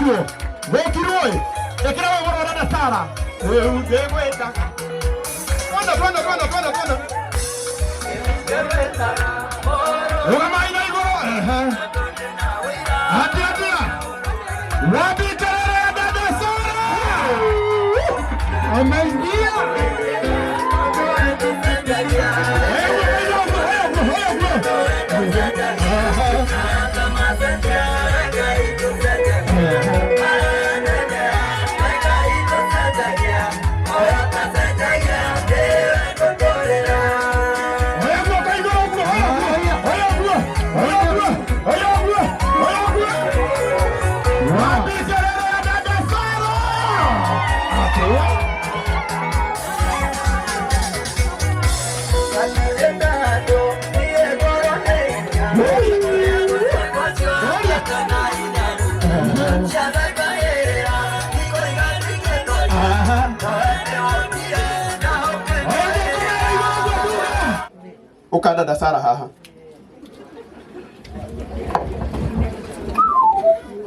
gokirwo ekira wewe mwana na Sara wewe ndegweta kwenda Ugamanya igoro Atia Wapi kelele ya dada Sara ameingia Ukada da Sara haha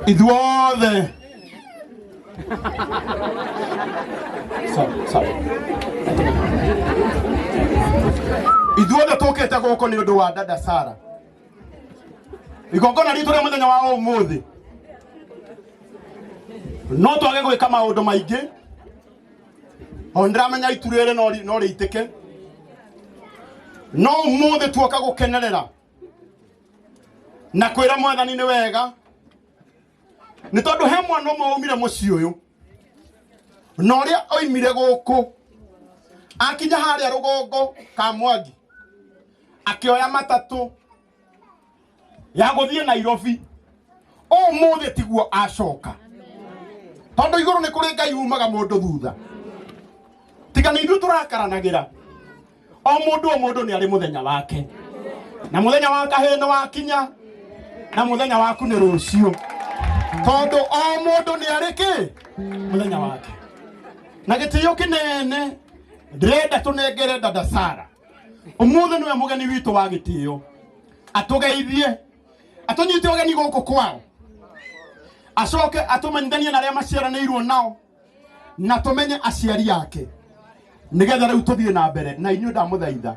Idwothe Sorry Idwothe tokete goko ni undu wa dada Sara igongona ritu ria muthenya wa umuthi no twage gwika maundu maingi ondramenya iturere no riitike no umuthi tuoka gukenerera na kwira mwathani ni wega ni tondu he mwana umwe umire mucii uyu no ria oimire guku akinya haria rugongo ka Mwangi akioya matatu ya guthie Nairobi umuthi tiguo acoka tondu iguru ni kuri Ngai umaga mundu thutha tiga ni ithu turakaranagira o mundu ni ari muthenya wake na muthenya wa kaheno wakinya na muthenya waku ni rucio tondu o mundu ni ari ki muthenya wake na gitio kinene ndirenda tunengere dada Sara umuthi niwe mugeni witu wa gitio atugeithie atunyite ugeni guku kwao acoke atumenyithanie na aria maciaranĩirwo nao na tumenye aciari yake nigetha riu tuthie na mbere na inyu ndamuthaitha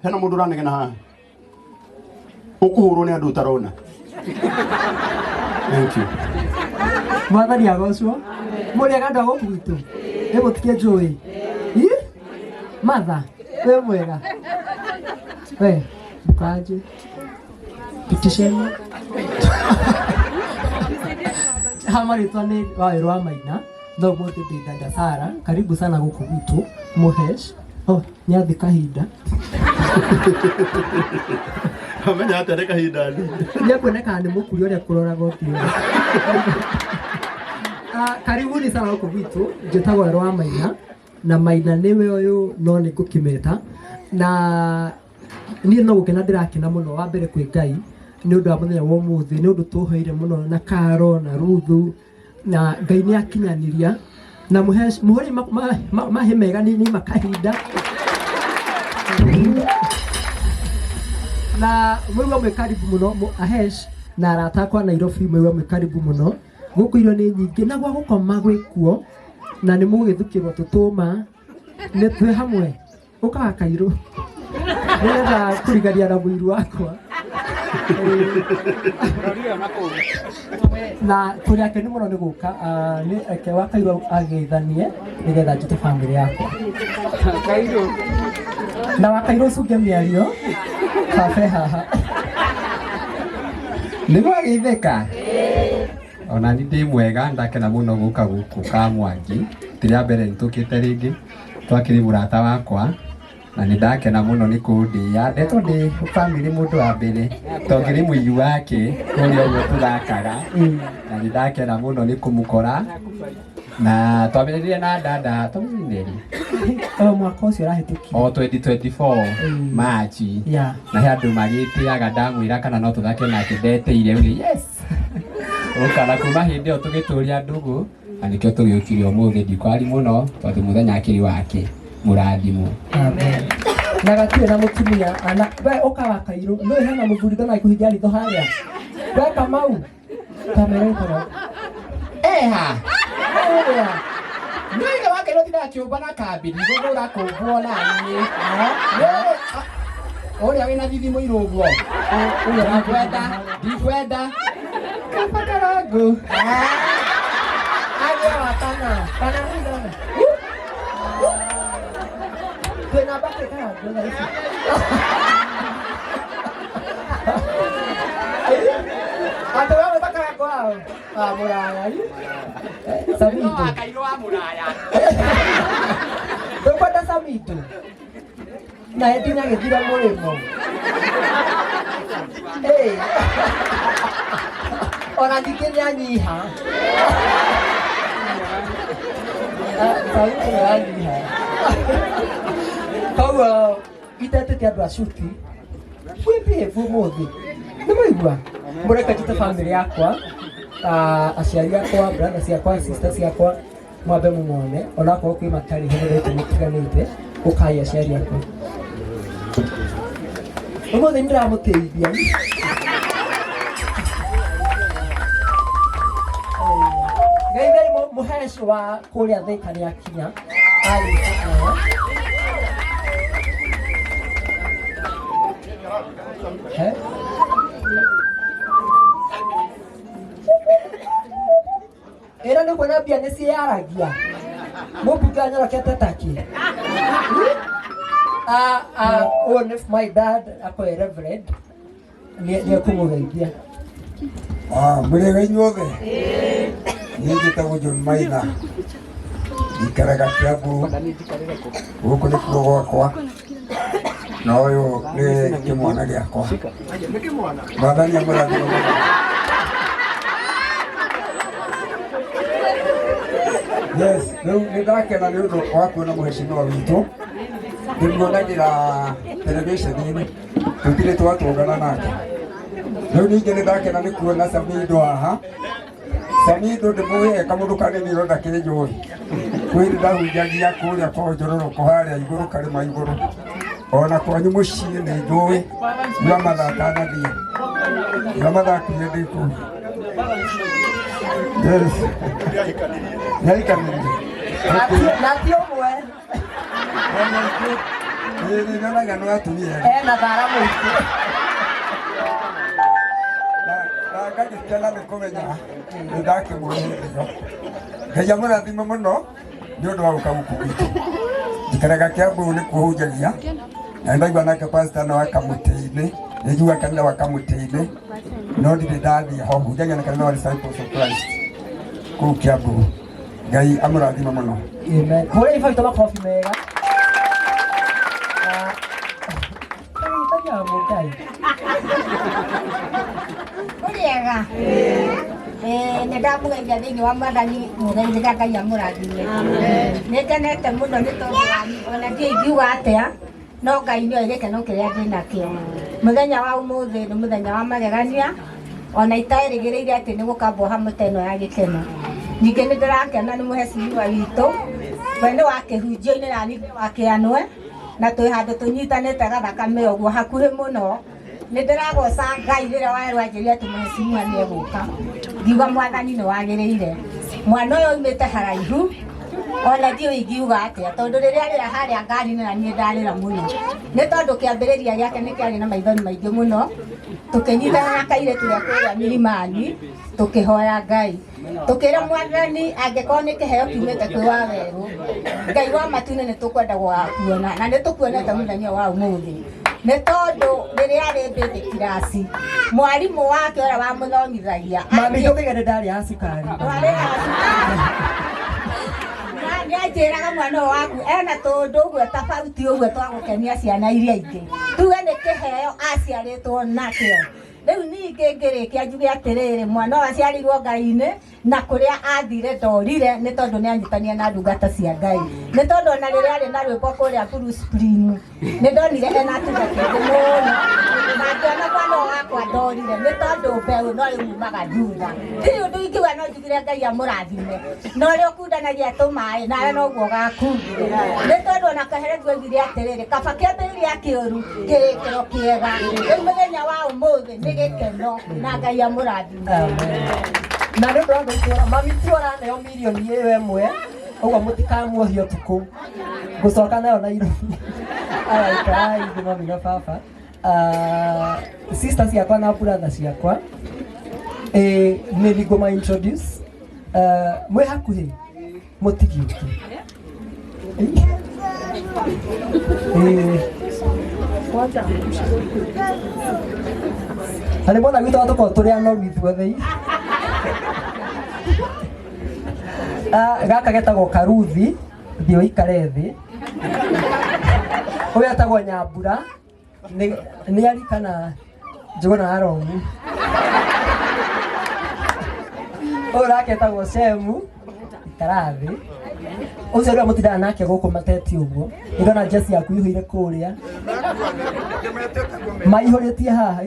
hena mundu uranegena haha ukuhurwo ni andu utarona thank you mwathani agocwo muriega ndu agoku gitu egutikie njui matha we mwega we ndukanjĩ pitisheni hamarĩtwa nĩ Wawerũ wa Maina no mũthĩ ndĩ dada Sara karibu sana gũkũ gwitũ Muhesh nĩ athi kahinda amenya atĩ kahinda nĩ akuoneka nĩ mũkuri ũrĩa kũroraga ũthiũ karibuni sana gũkũ gwitũ njĩtagwo Wawerũ wa Maina na Maina nĩwe ũyũ no nĩ ngũkĩmeta na niĩ no gũkena ndĩrakena mũno wa mbere kwĩ Ngai nĩ ũndũ wa mũthenya wa ũmũthĩ nĩ ũndũ tũhoire mũno na Karo na Ruthu na Ngai nĩ akinyanĩria na mũhũri mahe mega nĩ makahinda na mwĩwa mwĩ karibu mũno Ahesh na arata akwa Nairobi mwĩwa mwĩ karibu mũno gũkũ irio nĩ nyingĩ na gwa gũkoma gwĩkuo na nĩ mũgĩthukĩrwo tũtũma nĩ twĩ hamwe ũkaga Kairũ nĩgetha kũrigania na mũiru wakwa na kuri ake ni muno ni guka ni eke wa Kairũ ageithanie nigetha njite family yakwa Kairũ na wa Kairũ cuke miario kafe haha ni gwageithĩka ona ni ndi mwega ndakena muno guka gũkũ ka Mwangi tiria mbere ntukite ringi twakiri murata wakwa na nĩ ndakena mũno nĩ kũndia ndetwo ndĩ family mũndũ wa mbere tongĩrĩ mũiru wake ũrĩa ũguo tũthakaga na nĩ ndakena mũno nĩ kũmũkora na twambĩrĩirie na dada tũmĩneri mwaka ũcio ũrahĩtũkire 2024 March na he andũ magĩtĩaga ndamwĩra kana no tũthake nake ndeteire yes ũkana kuma hĩndĩ ĩyo tũgĩtũria ndũgũ na nĩkĩo tũgĩũkire ũmũthĩ ndikwari mũno tondũ mũthenya akĩrĩ wake murathimo amen na gatirĩ na mũtumia ana we ũkawa Kairũ no hena mũthuri ndona ikuhingia ritho harĩa we Kamau kamera ikora Eha. Ngai wake no tida kiumba na kabiri gugura kumbwo na ni. Oria wina thithimo iruguo. Oria ndikwenda. Kapakarago. Aje watana. Pana ndio. Kwena bake kana ndio hivi. Ate wewe bakara kwao. Muraya. Samito. Akairwa muraya. Kwenda Samito. Na hetinya githira murimo. Ona dikenya nyiha. Samito ya nyiha. Kawa itatete andũ a cuti wĩmbĩhĩbu mũthĩ nĩ mũigua mũreka njĩte bamĩrĩ yakwa aciari akwa brother ciakwa sister ciakwa mwambe mũmone onakorwo kwĩ matarĩ henderete mũtiganĩte ũkai aciari akwa ũmũthĩ nĩndĩramũteithia Ngai mũheci wa kũrĩa Thĩka nĩakinya Era nĩ kuona mbia nĩ ciaragia mũmbunge anyorokete taki one of my dad akoe reverend nĩ kũmũgeithia mũrega inyuothe niĩ njĩtagwo John Maina ikaraga Kiambu gũkũ nĩ kuo gwakwa na ũyũ nĩ kĩmwana gĩakwa mwathani amũrathime mũno yes rĩu nĩndakena nĩ ũndũ wa kuona mũhecimiwa witũ ndĩmuonagĩra terebiceni-inĩ tũtirĩ twatũngana nake rĩu ningĩ nĩndakena nĩ kuona Samido haha Samido ndĩmũĩ kamũndũ kanini ũrona kĩnjũĩ kwĩrĩ ndahunjagia kũrĩa kwa njororoko harĩa igũrũ karĩma igũrũ ona kwanyu mũciĩ nĩ njũĩ nyua mathaa atanathiĩ nyua mathaa kuĩe ndĩ kũu nĩaikanĩire na ti ũmwe nĩnyonaga nĩ atumia ena thara mũingĩ na ngagĩkena nĩ kũmenya nĩndakĩmũhĩndĩo Ngai amũrathime mũno nĩ ũndũ wa gũka gũkũ gwitũ njikaraga Kiambu nĩ kũhunjagia na ndaigua nake pastor no akamũtĩ-inĩ nĩnjua kanitha wa kamũtĩ-inĩ no ndirĩ ndathiĩ ho hunjagia na kanitha wa Disciples of Christ kũu Kiambu Ngai amũrathime mũno amen hore ifaito makofi mega Uriega nĩndamũgeithia thĩinĩ wa mwathani mũgeithĩra Ngai amũrathime nĩngenete mũno nĩ tondũ wanyu ona ndiĩ ingiuga atĩa no Ngai nĩoĩ gĩkeno kĩrĩa ndĩnakĩo mũthenya wa ũmũthĩ nĩ mũthenya wa magegania ona itaerĩgĩrĩire atĩ nĩ gũkambwo hamwe ta ĩno ya gĩkeno ningĩ nĩndĩrakena nĩ mũhecimiwa witũ we nĩ wa kĩhunjio-inĩ nani wakĩanwe na twĩ handũ tũnyitanĩte gathakame ũguo hakuhĩ mũno nĩndĩragoca Ngai rĩrĩa warwanjĩria atĩ mũhecimiwa nĩegũka ngiuga mwathani nĩ wagĩrĩire mwana ũyũ oimĩte haraihu ona ndiũĩ ingiuga atĩa tondũ rĩrĩa rĩra harĩa ngari-inĩ na niĩ ndarĩra mũno nĩ tondũ kĩambĩrĩria gĩake nĩ kĩarĩ na maithori maingĩ mũno tũkĩnyitana na kairĩtu rĩa kũrĩa Milimani tũkĩhoya Ngai tukĩra mwathani angĩkorwo nĩ kĩheo kiumĩte kwĩ wa werũ Ngai wa matu-inĩ nĩ tũkwenda gũgakuona na nĩ tũkuonete mũthenya wa ũmũthĩ nĩ tondũ rĩrĩa arĩ baby kirasi mwarimũ wake ũrĩa wamũthomithagia mami ndũkĩge nĩ ndarĩ ya cukari nĩanjĩraga mwana ũyũ waku ena tũndũ ũguo tofauti ũguo twa gũkenia ciana iria ingĩ tuge nĩ kĩheo aciarĩtwo nakĩo rĩu ningĩ ngĩrĩkia njuge atĩrĩrĩ mwana ũyũ aciarirwo Ngai-inĩ na kũrĩa athire ndorire nĩ tondũ nĩanyitania na ndungata cia Ngai nĩ tondũ ona rĩrĩa arĩ na rwĩmbo kũrĩa Blue Spring nĩ ndonire ena tuga kĩngĩ mũno na ngĩona mwana ũyũ wakwa ndorire nĩ tondũ mbeũ no rĩmumaga thutha ndirĩ ũndũ ingiuga no njugire Ngai amũrathime no rĩo kundanagia tũmaĩ nawe noguo gakundire nĩ tondũ ona kahere tuoigire atĩrĩrĩ kaba kĩambĩrĩria kĩũru kĩrĩkĩro kĩega rĩu mũthenya wa ũmũthĩ nĩ gĩkeno na Ngai amũrathime na nä ndå andå mami ti oraneo mirioni ä yo ĩmwe ũguo mũtikamuohio tukũ ngũcoka nayo Nairobi araikarai thĩ mami na baba. Sister ciakwa na brother ciakwa nĩ ngũma introduce mwĩ hakuhĩ mũtigiũke harĩ mwana gwitũ watũkorwo tũrĩ anogu ithuothe gaka getagwo Karuthi thiĩ ũikare thĩ ũyũ etagwo Nyambura nĩ arikana Njũgũna Aroni ũyũ nake etagwo Shemu ikara thĩ ũcio rĩu mũtindaga nake gũkũ mateti ũguo ndĩrona njeci yaku ihũire kũrĩa maihũrĩtie haha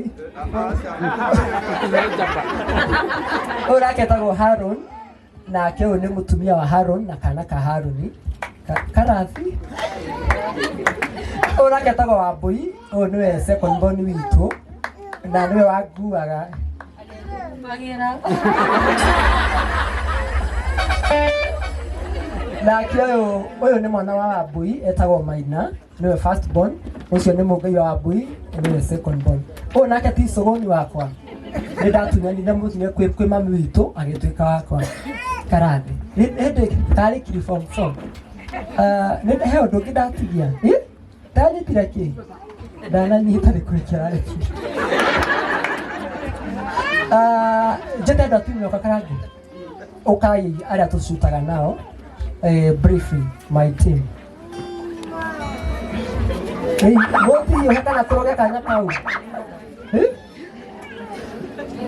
ũyũ nake etagwo Haron nake ũyũ nĩ mũtumia wa Haron na kana ka Haroni Karathi ũyũ nake etagwo Wambui ũyũ nĩwe second born witũ na nĩwe wanguaga nake ũyũ nĩ mwana wa Wambui etagwo Maina nĩwe first born ũcio nĩ mũngai wa Wambui nĩwe second born ũyũ nake ti Cũgũni wakwa nĩ ndatunyanire mũthia kwĩ mami witũ agĩtuĩka wakwa Karathi hĩndĩ ndarĩkirie form 4 he ũndũ ũngĩ ndatigia ndanyitire kĩ ndananyita nĩ kũrĩkia ararĩkirie njĩte ndatumia oka Karathi ũkai arĩa tũcutaga nao briefing my team gũtirĩ ũhekana kũroge kanya kau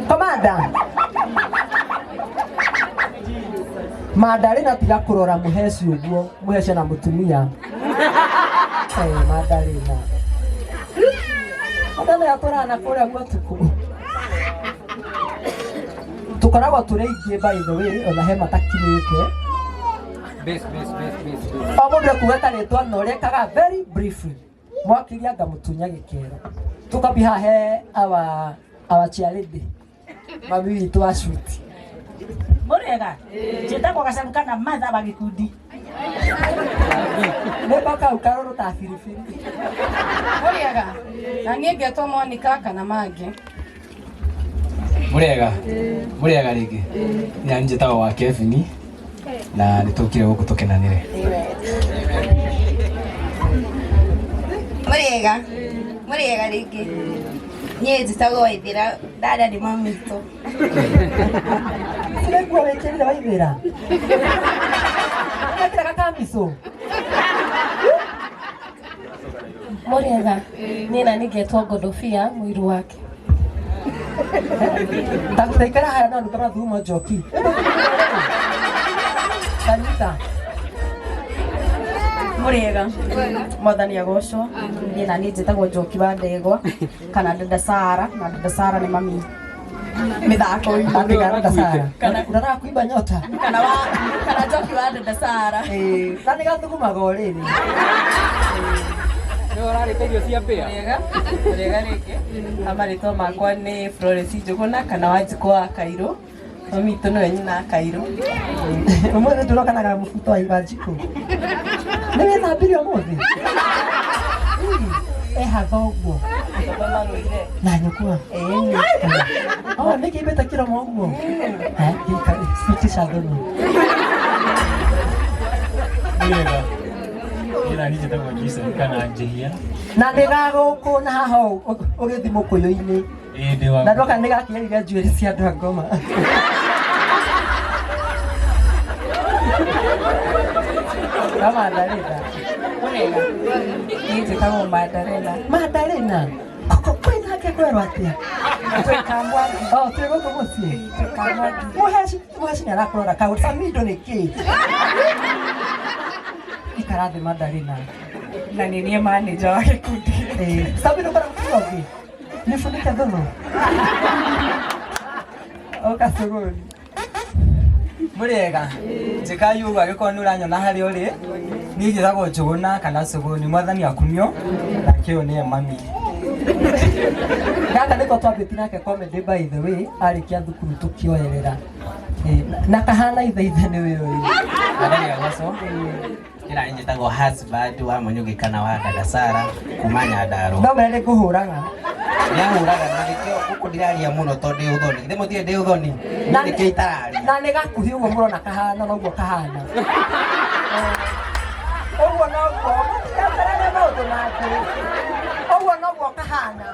Komanda Mandarĩna tiga kũrora mũheci ũguo mũheci na mũtumia Mandarĩna Mandarĩna yatũrana kũrĩa guotukũ tũkoragwo tũrĩ ingĩ by the way ona he matakinyĩte o mũndũ ekuga karĩtwa na ũrĩa ekaga very briefly mwakiria ngamũtunya gĩkero tũkambi haha he our charity mami witũ wa shuti Mũrĩega njĩtagwo Gacaru kana matha wa gĩkundi nĩ mpaka ũkarorwo ta biribiri Mũrĩega na niĩ ngetwo Monica kana mangĩ Mũrĩega rĩngĩ nĩ njĩtagwo wa Kevin na nĩ tũkire gũkũ tũkenanĩre Mũrĩega rĩngĩ niĩ njĩtagwo Waithĩra dada nĩ mami witũ Sirekuwa wekĩrire Waithĩra wekĩraga kamiso Mũrĩega niĩ na niĩ ngetwo Godofia mũiru wake Takutaikara haya na nukama thuma Njoki Kanita Mũrĩega mwathani agocwo niĩ na niĩ njĩtagwo Njoki wa Ndegwa kana dada Sara na dada Sara nĩ mami mĩthako dada Sara unataka kuiba nyota kana Njoki wa dada Sara nani gathugumaga ũrĩrĩ nĩ ũrarĩkĩrio cia mbĩa Mũrĩega rĩngĩ amarĩtwa makwa nĩ Florence Njũgũna kana Wanjikũ wa Kairũ mami witũ nĩwe nyina Kairũ ũmũthĩ ndũrokanaga mũbuto wa Wanjikũ nĩ wĩthambire ũmũthĩ ehatha ũguo na nyũkwa nĩkĩ ibĩte kĩroma ũguo cikica thũno Mũrĩega na niĩ njĩtagwo Jason kana Njĩhia na ndĩgagũkũ na haha ũgĩthi mũkũyũ-inĩ na ndoka nĩgakĩerire njuĩrĩ cia andũ a Ngoma Mandarĩna Mũrĩega niĩ njĩtagwo Mandarĩna kwĩ nake kwerwo atĩa twĩ gũkũ mũciĩ mũheci nĩ arakũrora kaũ Samido nĩ kĩ ikara thĩ Mandarĩna na nĩ niĩ manager wa gĩkundi Samido bara mũkĩrogi nifunike thũno oka Cũgũni Mũrĩega njĩkai ũguo agĩkorwo nĩ ũranyona harĩa ũrĩ niĩ njĩtagwo Njũgũna kana Cũgũni mwathani akumio nake ũyũ nĩwe mami Gaka niko twambĩtie nake comedy by the way arĩkia thukuru tukioerera na kahana ithe nĩwe ũyũ Madani ya Goso ila njitagwo husband wa Munyugikana wa dada Sara kumanya Ndaro no mere ngũhũraga nyahũraga na gĩkĩo gũkũ ndiraria mũno tondũ ũthoni ndĩ mũthiĩ ndĩ ũthoni nĩkĩo itararia na nĩ gakuhĩ ũguo mũrona kahana na ũguo kahana ũguo noguo mũtigatarane maũndũ mangĩ ũguo noguo kahana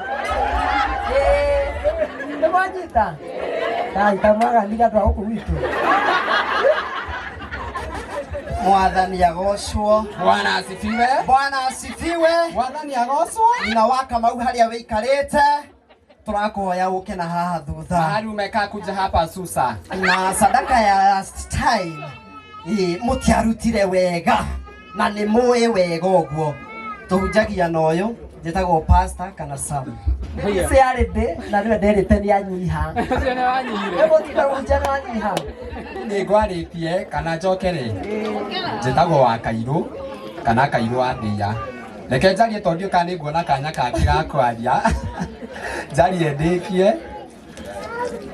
nĩ mwanyita kamwagani andũ a gũkũ gwitũ Mwathani agocwo. Bwana asifiwe. Bwana asifiwe. Mwathani agocwo. Nyina wa Kamau haria wikarite turakuhoya uke na haha thutha. Mahali umekaa kuja hapa Susa. Na sadaka ya last time mutiarutire wega na nĩ mũĩ wega ũguo. Tuhunjagia na ũyũ njĩtagwo pastor kana Sam. Nĩ arĩ ndĩ na nĩwe nderĩte nĩ anyiha. Ũcio nĩ wanyihire. Nĩ mũtiga mũnja nĩ wanyiha. Nĩ ngwarĩtie kana njoke rĩ. Njĩtagwo wa Kairũ kana Kairũ wa Ndĩa. Reke njarie tondũ kana nĩ nguona kanya kangĩ ga kwaria. Njarie ndĩkie.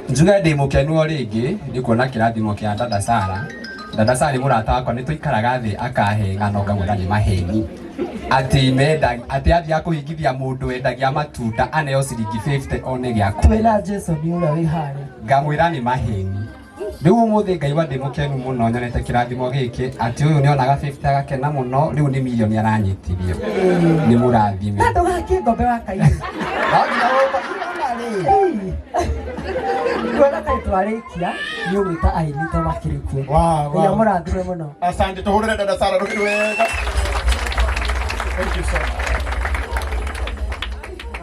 Njuge ndĩ mũkenu o rĩngĩ nĩ kuona kĩrathimo kĩa dada Sara. Dada Sara mũrata wakwa nĩ tũikaraga thĩ akahe ng'ano ngamwĩra nĩ maheni. Ati athia kũhingithia mũndũ endagia matunda aneo ciringi 50 one gĩaku. Twĩra Jason ũrĩa wĩ harĩa. Ngamwĩra nĩ maheni. Rĩu ũmũthĩ ngaigua ndĩ mũkenu mũno nyonete kĩrathimo gĩkĩ atĩ ũyũ nĩ onaga 50 agakena mũno rĩu nĩ milioni aranyitithio. Nĩ mũrathime. Na ndũgakie ngombe wa Kairũ. Kwenda kaitwarĩkia nĩ ũgwĩta ainito makĩrĩkuo. Wow. Ya mũrathime mũno. Asante tuhũrĩre dada Sara rũgĩrĩ wega. Thank you so much.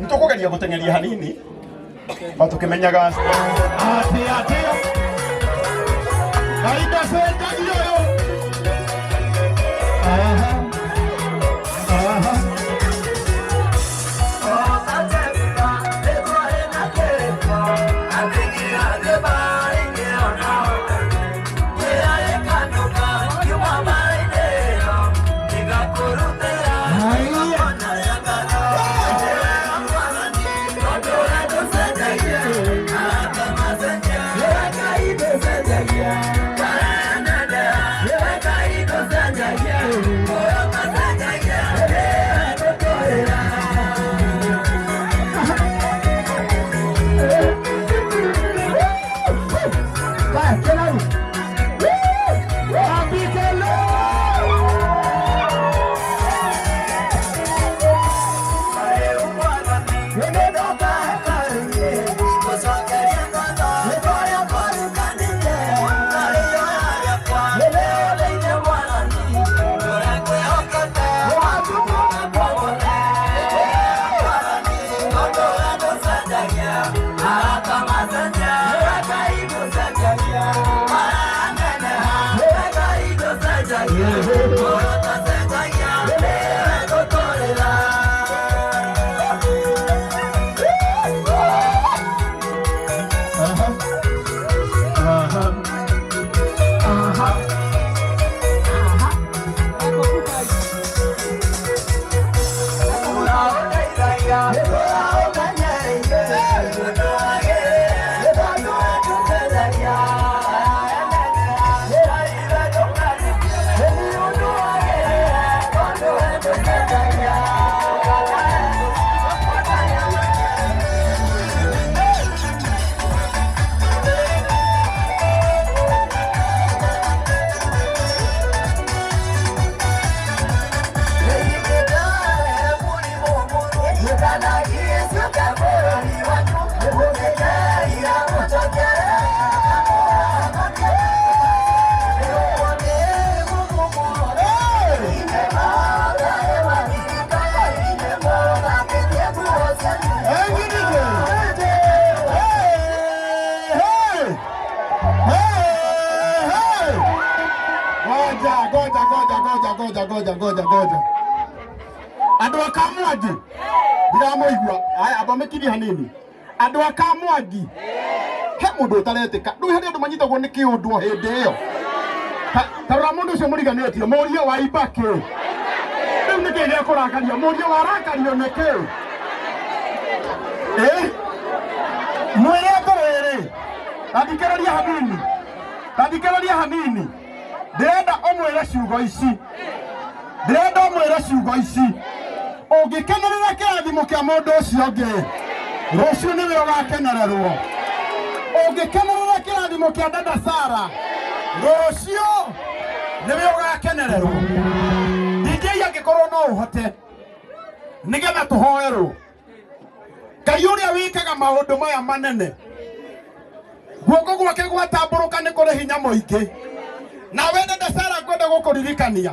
Nitũkũgeria gũteng'eria hanini. Batukĩmenyaga ati. Kaida sendagio yo. Aha. Ngoja. Andũ akamwangi. Ndiramuigua. Aya abamekiri hanini. Andũ akamwangi. He mũndũ ũtaretĩka. Ndũĩ harĩ andũ manyitagwo nĩ kĩũndũ hĩndĩ ĩyo. Tarora mũndũ ũcio mũriganĩtio. Mũriũ wa Ibaki. Rĩu nĩkĩ gĩa kũrakaria. Mũriũ wa rakario nĩkĩ? Mwere atorere. Ndandikĩrĩria hanini. Ndĩrenda ũmwĩre ciugo ici. Ũngĩkenerera kĩrathimo kĩa mũndũ ũcio ũngĩ, rũciũ nĩwe ũgakenererwo. Ũngĩkenerera kĩrathimo kĩa dada Sara, rũciũ nĩwe ũgakenererwo. DJ angĩkorwo no ũhote nĩgetha tũhoerwo. Ngai ũrĩa wĩkaga maũndũ maya manene, guoko gwake gwatambũrũka nĩ kũrĩ hinya mũingĩ. Nawe dada Sara ngwenda gũkũririkania,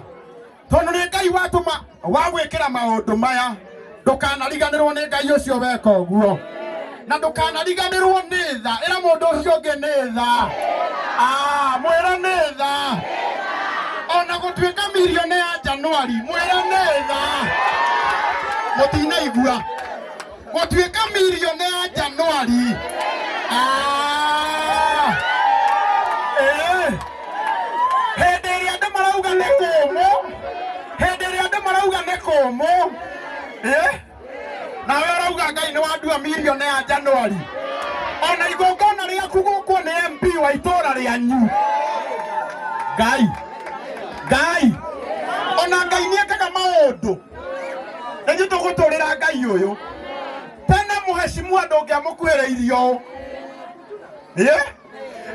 tondũ nĩ Ngai watũma wa gwĩkĩra maũndũ maya, ndũkanariganĩrwo nĩ Ngai ũcio weka ũguo. Na ndũkanariganĩrwo nĩ tha, ĩra mũndũ ũcio ũngĩ nĩ tha. Mwĩra nĩ tha. Ona gũtuĩka mirioni ya Januari, mwĩra nĩ tha. Mũtinaigua. Gũtuĩka mirioni ya Januari. Hĩndĩ ĩrĩa andũ marauga nĩ kũmũ. Nawe ũrauga Ngai nĩ wandua mirioni ya Januari. Ona igongona rĩaku gũkũ nĩ MP wa itũra rĩanyu. Ngai. Ona Ngai nĩekaga maũndũ. Nĩ tũgũtũrĩra Ngai ũyũ. Tena mũheshimiwa ndũngĩamũkuhĩrĩirio.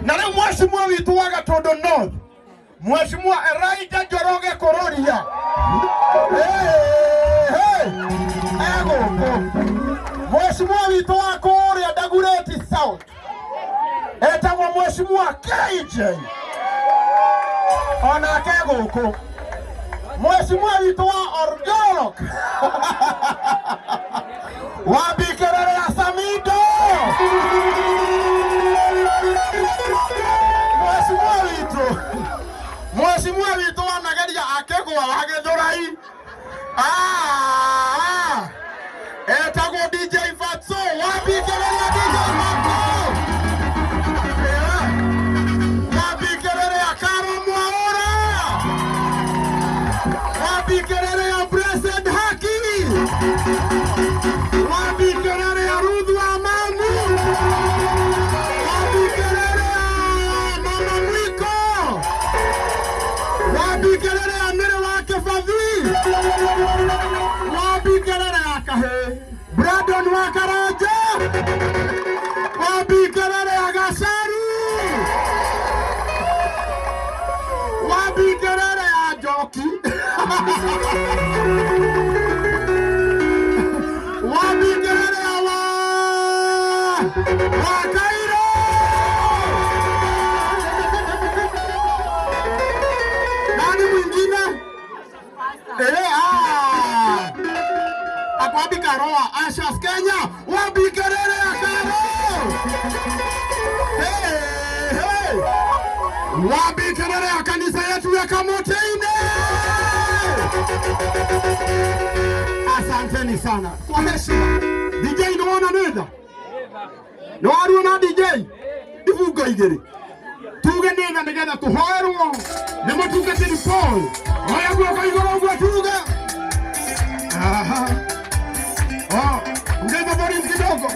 Na rĩu mheshimiwa witũ wa Gatũndũ North, Mheshimiwa Elijah Njoroge Kururia. Mheshimiwa witũ wa kũrĩa Dagoretti South, etagwo Mheshimiwa KJ. Onake gũkũ. Mheshimiwa witũ wa Orgorok. Wambikĩrĩre ya Samido. Mheshimiwa witũ wanageria akĩgwa wa Gĩthũrai. Etagwo DJ Fatso. Wambikĩrĩre ya DJ Fatso. Wambikĩrĩre ya Karo Mwaũra. Wambikĩrĩre ya Blessed Haki. Wambikĩrĩre ya Ruth wa Mamu. Wambikĩrĩre ya Mama Mwiko. Wambikĩrĩre ya Mĩrĩ wa Kĩbathi. Wambikĩrĩre ya Kahĩ. Brandon wa Karanja. Wambikĩrĩre ya Gacaru. Wambikĩrĩre ya Njoki. Wambikĩrĩre ya wa Kairo. Nani mwingine? Akwambika roa Ashas Kenya. Wambikĩrĩre ya Karo. Wambikĩrĩre ya kanisa yetu ya Kamotini. Asanteni sana. Kwa heshima. DJ nĩwona nĩtha? Nĩwaruona DJ? Ifungo igĩrĩ. Tuge nĩtha nĩgetha tũhoerwo nĩ mũtungatĩri Paul. Oya guoko igũrũ ũguo tuge. Ongeza volume kidogo.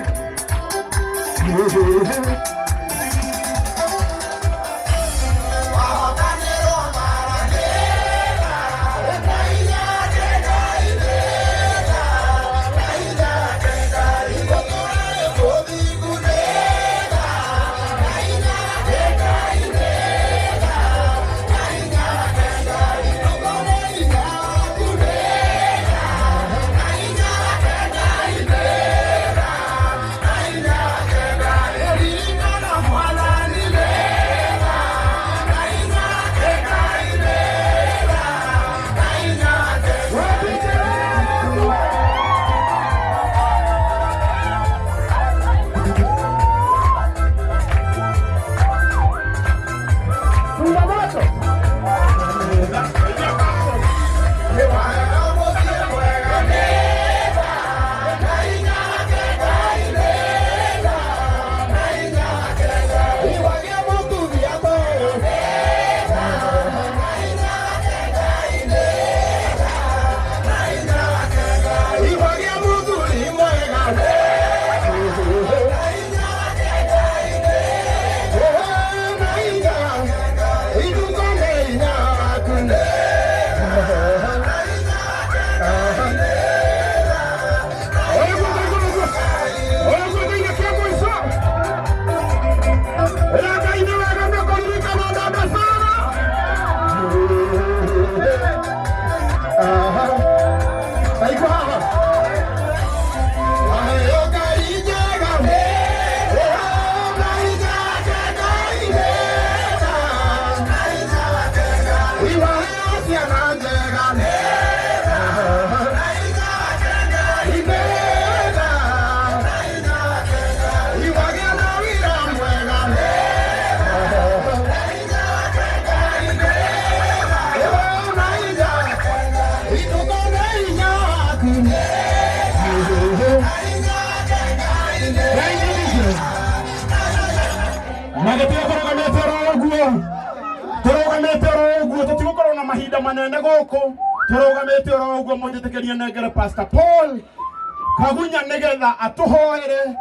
mahinda manene guku turugamite oro uguo munjitikirie nengere Pastor Paul Kagunya nigetha atuhoere